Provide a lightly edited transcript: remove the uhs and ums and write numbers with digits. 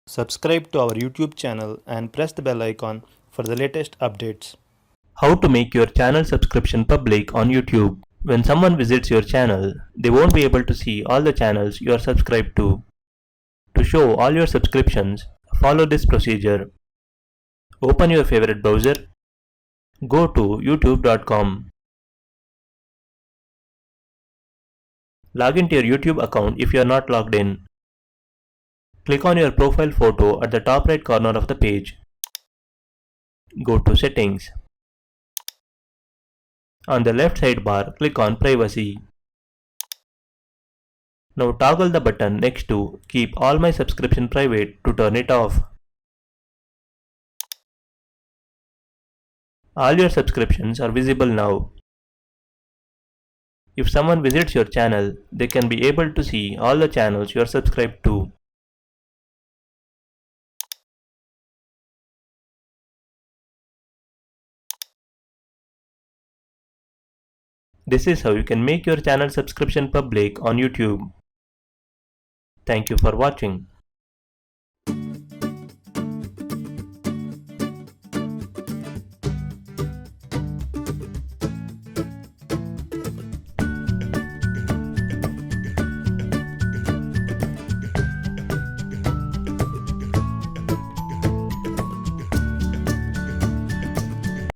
Subscribe to our YouTube channel and press the bell icon for the latest updates. How to make your channel subscription public on YouTube. When someone visits your channel, they won't be able to see all the channels you are subscribed to. To show all your subscriptions, follow this procedure. Open your favorite browser. Go to youtube.com. Log into your YouTube account if you are not logged in. Click on your profile photo at the top right corner of the page. Go to Settings. On the left sidebar, click on Privacy. Now toggle the button next to Keep all my subscription private to turn it off. All your subscriptions are visible now. If someone visits your channel, they can be able to see all the channels you are subscribed to. This is how you can make your channel subscription public on YouTube. Thank you for watching.